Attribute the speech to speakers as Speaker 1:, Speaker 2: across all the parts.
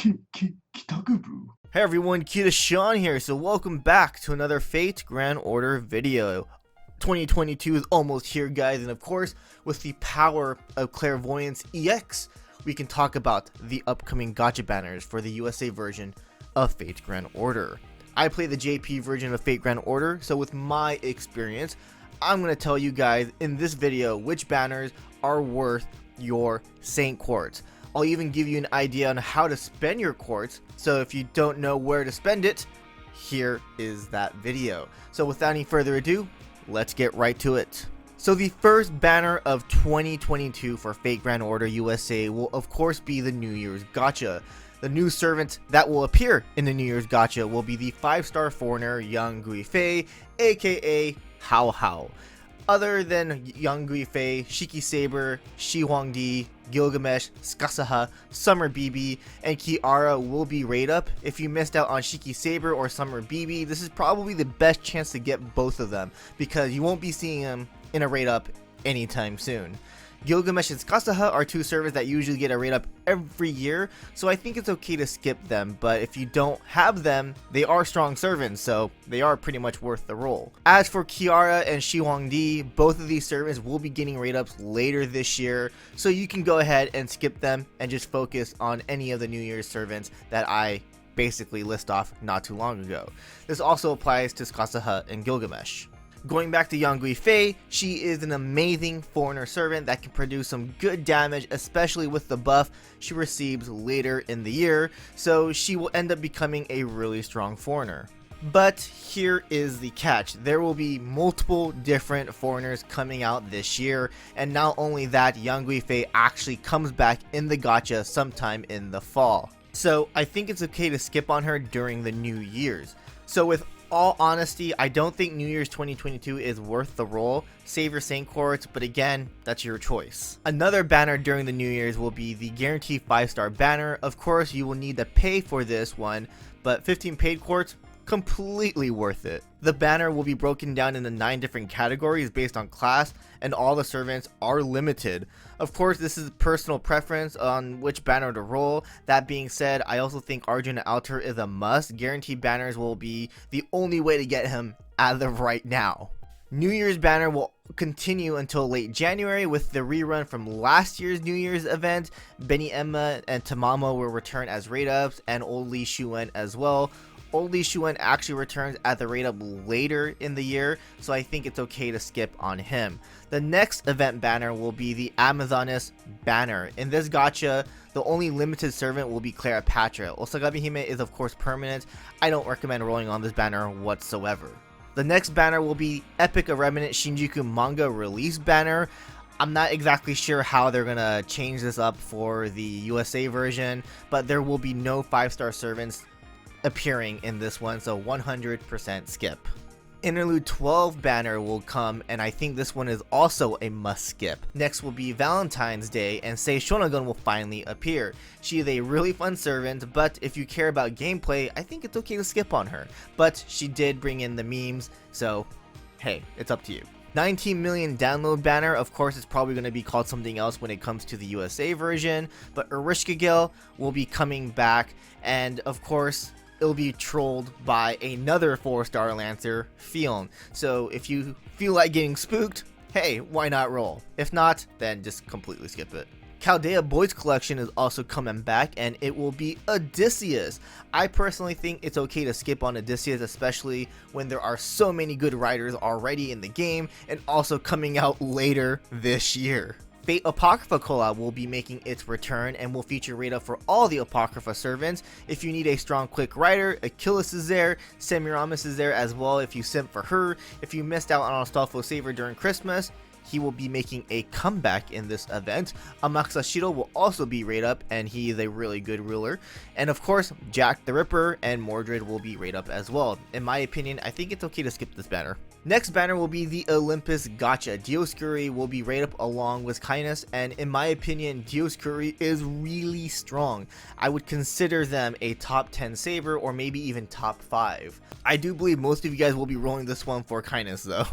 Speaker 1: Hey everyone, KitaSean here, so welcome back to another Fate Grand Order video. 2022 is almost here, guys, and of course, with the power of Clairvoyance EX, we can talk about the upcoming gacha banners for the USA version of Fate Grand Order. I play the JP version of Fate Grand Order, so with my experience, I'm going to tell you guys in this video which banners are worth your Saint Quartz. I'll even give you an idea on how to spend your quartz, so if you don't know where to spend it, here is that video. So without any further ado, let's get right to it. So the first banner of 2022 for Fate Grand Order USA will of course be the New Year's Gacha. The new servant that will appear in the New Year's Gacha will be the 5-star foreigner Yang Guifei, aka Hao Hao. Other than Yang Guifei, Shiki Saber, Shi Huangdi, Gilgamesh, Skasaha, Summer BB, and Kiara will be rate up. If you missed out on Shiki Saber or Summer BB, this is probably the best chance to get both of them, because you won't be seeing them in a rate up anytime soon. Gilgamesh and Skasaha are two servers that usually get a rate up every year, so I think it's okay to skip them, but if you don't have them, they are strong servants, so they are pretty much worth the roll. As for Kiara and Shi Huangdi, both of these servants will be getting rate ups later this year, so you can go ahead and skip them and just focus on any of the New Year's servants that I basically list off not too long ago. This also applies to Skasaha and Gilgamesh. Going back to Yang Guifei, she is an amazing foreigner servant that can produce some good damage, especially with the buff she receives later in the year, so she will end up becoming a really strong foreigner. But here is the catch: there will be multiple different foreigners coming out this year, and not only that, Yang Guifei actually comes back in the gacha sometime in the fall. So I think it's okay to skip on her during the New Year's. So with all honesty, I don't think New Year's 2022 is worth the roll. Save your Saint Quartz, but again, that's your choice. Another banner during the New Year's will be the guaranteed 5-star banner. Of course, you will need to pay for this one, but 15 paid quartz, completely worth it. The banner will be broken down into 9 different categories based on class, and all the servants are limited. Of course, this is personal preference on which banner to roll. That being said, I also think Arjun Alter is a must. Guaranteed banners will be the only way to get him as of right now. New Year's banner will continue until late January with the rerun from last year's New Year's event. Benny Emma and Tamamo will return as rate ups, and Old Lee Shuen as well. Old Lee Shuen actually returns at the rate up later in the year, so I think it's okay to skip on him. The next event banner will be the Amazoness banner. In this gacha, the only limited servant will be Cleopatra. Osagami Hime is of course permanent. I don't recommend rolling on this banner whatsoever. The next banner will be Epic of Remnant Shinjuku manga release banner. I'm not exactly sure how they're gonna change this up for the USA version, but there will be no 5-star servants appearing in this one, so 100% skip. Interlude 12 banner will come, and I think this one is also a must skip. Next will be Valentine's Day, and Sei Shonagon will finally appear. She is a really fun servant, but if you care about gameplay, I think it's okay to skip on her. But she did bring in the memes, so hey, it's up to you. 19 million download banner, of course it's probably going to be called something else when it comes to the USA version, but Erishkagil will be coming back, and of course it'll be trolled by another 4-star Lancer, Fion. So if you feel like getting spooked, hey, why not roll? If not, then just completely skip it. Chaldea Boys Collection is also coming back, and it will be Odysseus. I personally think it's okay to skip on Odysseus, especially when there are so many good riders already in the game and also coming out later this year. Fate Apocrypha collab will be making its return and will feature rate up for all the Apocrypha servants. If you need a strong quick rider, Achilles is there, Semiramis is there as well if you simp for her. If you missed out on Astolfo Saver during Christmas, he will be making a comeback in this event. Amaxashiro will also be rate up, and he is a really good ruler. And of course, Jack the Ripper and Mordred will be rate up as well. In my opinion, I think it's okay to skip this banner. Next banner will be the Olympus Gacha. Dioscuri will be rate up along with Kindness, and in my opinion, Dioscuri is really strong. I would consider them a top 10 saver or maybe even top 5. I do believe most of you guys will be rolling this one for Kindness though.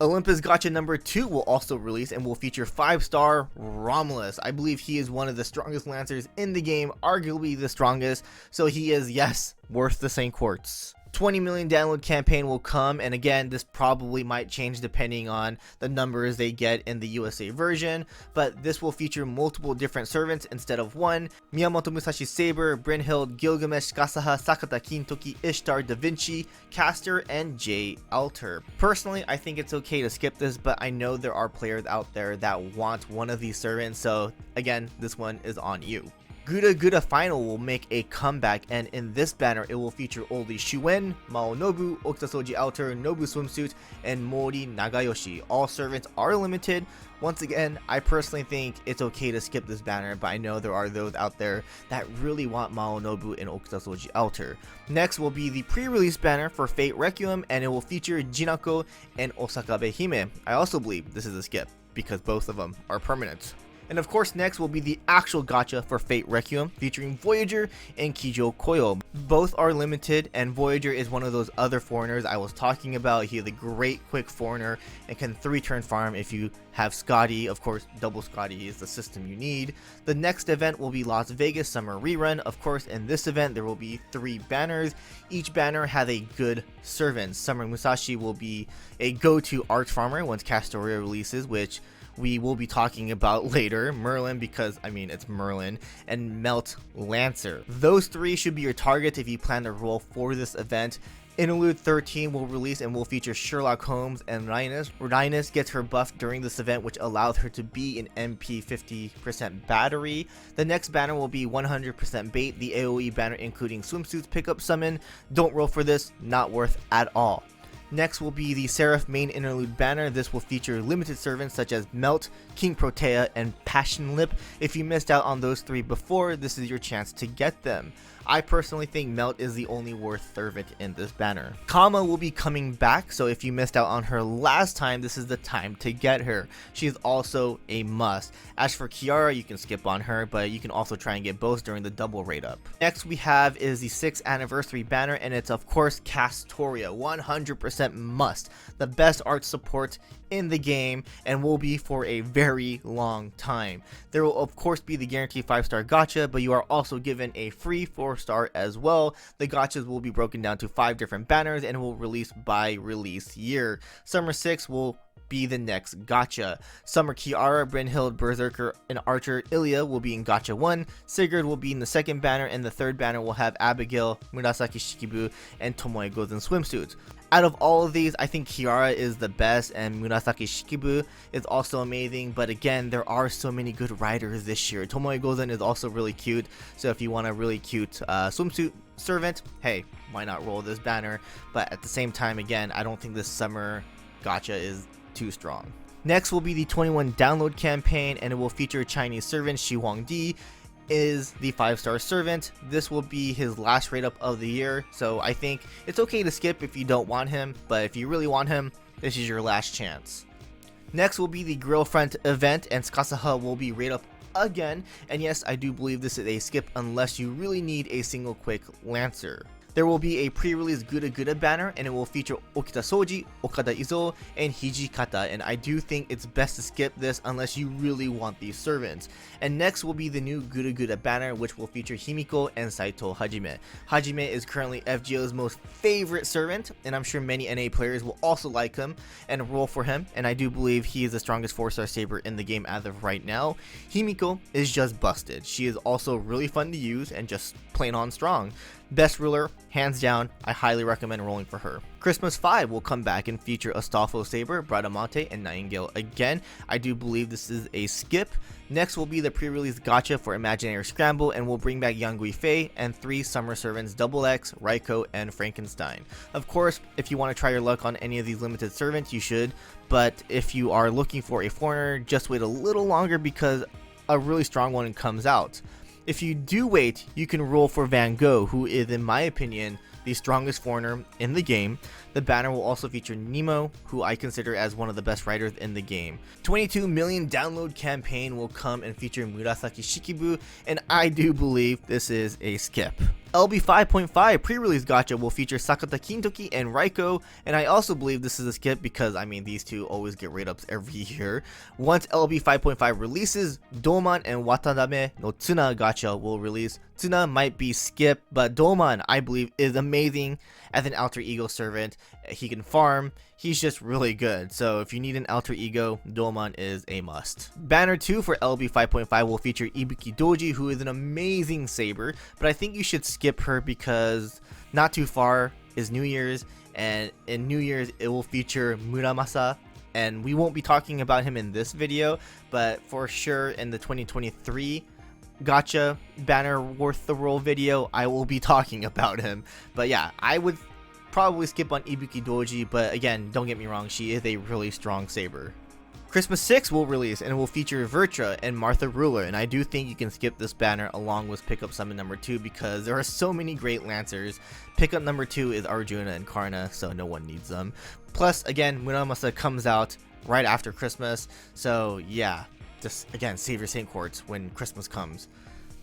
Speaker 1: Olympus Gacha number 2 will also release and will feature 5-star Romulus. I believe he is one of the strongest Lancers in the game, arguably the strongest, so he is, yes, worth the St. Quartz. 20 million download campaign will come, and again, this probably might change depending on the numbers they get in the USA version, but this will feature multiple different servants instead of one: Miyamoto Musashi Saber, Brynhild, Gilgamesh, Kasaha, Sakata Kintoki, Ishtar, Da Vinci, Caster, and J. Alter. Personally, I think it's okay to skip this, but I know there are players out there that want one of these servants, so again, this one is on you. Guda Guda Final will make a comeback, and in this banner it will feature Oldie Shuen, Mao Nobu, Okutasoji Outer, Nobu Swimsuit, and Mori Nagayoshi. All servants are limited. Once again, I personally think it's okay to skip this banner, but I know there are those out there that really want Mao Nobu and Okutasoji Outer. Next will be the pre-release banner for Fate Requiem, and it will feature Jinako and Osakabe Hime. I also believe this is a skip, because both of them are permanent. And of course, next will be the actual gacha for Fate Requiem, featuring Voyager and Kijo Koyo. Both are limited, and Voyager is one of those other foreigners I was talking about. He is a great quick foreigner and can 3-turn farm if you have Scotty. Of course, double Scotty is the system you need. The next event will be Las Vegas Summer Rerun. Of course, in this event, there will be 3 banners. Each banner has a good servant. Summer Musashi will be a go-to arch farmer once Castoria releases, which we will be talking about later. Merlin, because I mean it's Merlin, and Melt Lancer. Those 3 should be your targets if you plan to roll for this event. Interlude 13 will release and will feature Sherlock Holmes and Rhinus. Rhinus gets her buff during this event, which allows her to be an MP 50% battery. The next banner will be 100% bait, the AoE banner including swimsuits pickup summon. Don't roll for this, not worth at all. Next will be the Seraph main interlude banner. This will feature limited servants such as Melt, King Protea, and Passion Lip. If you missed out on those 3 before, this is your chance to get them. I personally think Melt is the only worth servant in this banner. Kama will be coming back, so if you missed out on her last time, this is the time to get her. She is also a must. As for Kiara, you can skip on her, but you can also try and get both during the double rate up. Next we have is the 6th anniversary banner, and it's of course Castoria, 100% must. The best art support in the game and will be for a very long time. There will of course be the guaranteed 5-star gacha, but you are also given a free 4-star as well. The gachas will be broken down to 5 different banners and will release by release year. Summer 6 will be the next gacha. Summer Kiara, Brynhild, Berserker, and Archer Ilya will be in gacha 1. Sigurd will be in the 2nd banner, and the 3rd banner will have Abigail, Murasaki Shikibu, and Tomoe Gozen swimsuits. Out of all of these, I think Kiara is the best, and Murasaki Shikibu is also amazing, but again, there are so many good riders this year. Tomoe Gozen is also really cute, so if you want a really cute swimsuit servant, hey, why not roll this banner? But at the same time, again, I don't think this summer gacha is too strong. Next will be the 21 download campaign, and it will feature Chinese servant Shi Huangdi. Is the 5-star servant. This will be his last rate up of the year, so I think it's okay to skip if you don't want him, but if you really want him, this is your last chance. Next will be the Grillfront event, and Kasaha will be rate up again, and yes, I do believe this is a skip unless you really need a single quick Lancer. There will be a pre-release Guda Guda banner, and it will feature Okita Soji, Okada Izo, and Hijikata, and I do think it's best to skip this unless you really want these servants. And next will be the new Guda Guda banner, which will feature Himiko and Saito Hajime. Hajime is currently FGO's most favorite servant, and I'm sure many NA players will also like him and roll for him, and I do believe he is the strongest 4-star saber in the game as of right now. Himiko is just busted. She is also really fun to use and just plain on strong. Best ruler, hands down, I highly recommend rolling for her. Christmas 5 will come back and feature Astolfo Saber, Bradamante, and Nightingale again. I do believe this is a skip. Next will be the pre-release gacha for Imaginary Scramble, and we'll bring back Yangui Fei and 3 summer servants Double X, Raiko, and Frankenstein. Of course, if you want to try your luck on any of these limited servants, you should, but if you are looking for a foreigner, just wait a little longer because a really strong one comes out. If you do wait, you can roll for Van Gogh, who is, in my opinion, the strongest foreigner in the game. The banner will also feature Nemo, who I consider as one of the best writers in the game. 22 million download campaign will come and feature Murasaki Shikibu, and I do believe this is a skip. LB 5.5 pre-release gacha will feature Sakata Kintoki and Raiko, and I also believe this is a skip because, I mean, these two always get rate-ups every year. Once LB 5.5 releases, Doman and Watanabe no Tsuna gacha will release. Tsuna might be skipped, but Doman, I believe, is amazing as an alter ego servant. He can farm, he's just really good, so if you need an alter ego, Doman is a must. Banner 2 for LB 5.5 will feature Ibuki Doji, who is an amazing saber, but I think you should skip her because not too far is New Year's, and in New Year's it will feature Muramasa, and we won't be talking about him in this video, but for sure in the 2023 gacha banner worth the roll video I will be talking about him. But yeah, I would probably skip on Ibuki Doji, but again, don't get me wrong, she is a really strong saber. Christmas 6 will release and it will feature Vertra and Martha Ruler, and I do think you can skip this banner along with pickup summon number 2 because there are so many great lancers. Pickup number 2 is Arjuna and Karna, so no one needs them. Plus, again, Muramasa comes out right after Christmas, so yeah, just again, save your Saint Quartz when Christmas comes.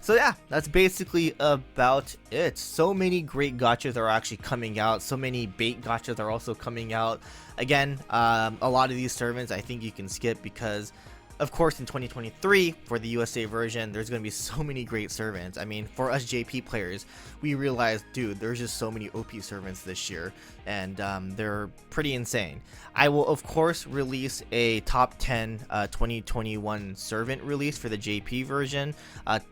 Speaker 1: So yeah, that's basically about it. So many great gachas are actually coming out. So many bait gachas are also coming out. Again, a lot of these servants I think you can skip because, of course, in 2023 for the USA version, there's going to be so many great servants. I mean, for us JP players, we realized, dude, there's just so many OP servants this year, and they're pretty insane. I will, of course, release a top 10 2021 servant release for the JP version.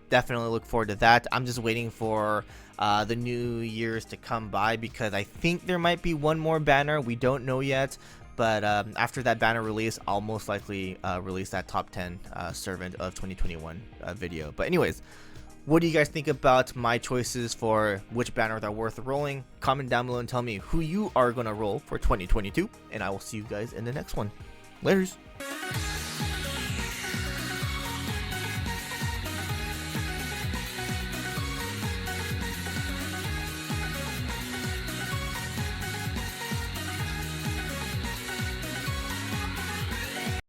Speaker 1: Definitely look forward to that. I'm just waiting for the New Year's to come by because I think there might be one more banner. We don't know yet. But after that banner release, I'll most likely release that top 10 servant of 2021 video. But anyways, what do you guys think about my choices for which banners are worth rolling? Comment down below and tell me who you are going to roll for 2022. And I will see you guys in the next one. Laters.